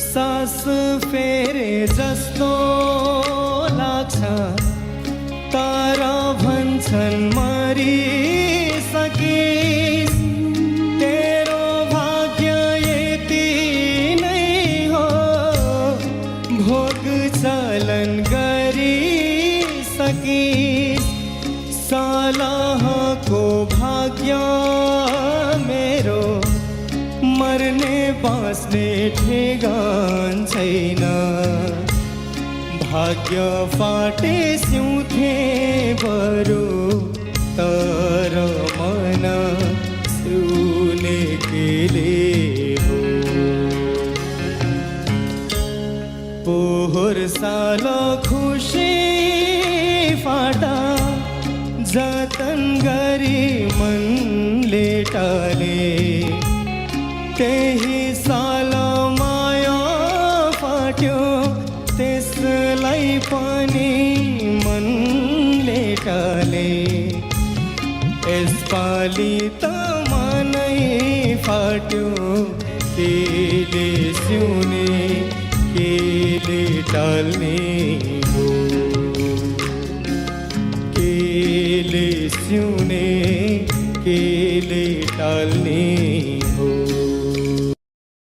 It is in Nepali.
सास फेरे जस्तो लाग्छ तर भन्छन् मरिसकिस् तेरो भाग्य यति नै हो भोग चलन गरिसकिस् सलहको भाग्य मेरो मर्ने बाँच्ने ठेगान छैन भाग्य फाटे सिउँथे बरु तर मन सिउने केले हो पोहोर साल खुसी फाटा जतन गरी मनले टाले त्यही साल माया फाट्यो त्यसलाई पनि मनले टाले यसपालि त मनै फाट्यो केले सिउने केले टाल्ने हो केले सिउने केले टाल्ने हो।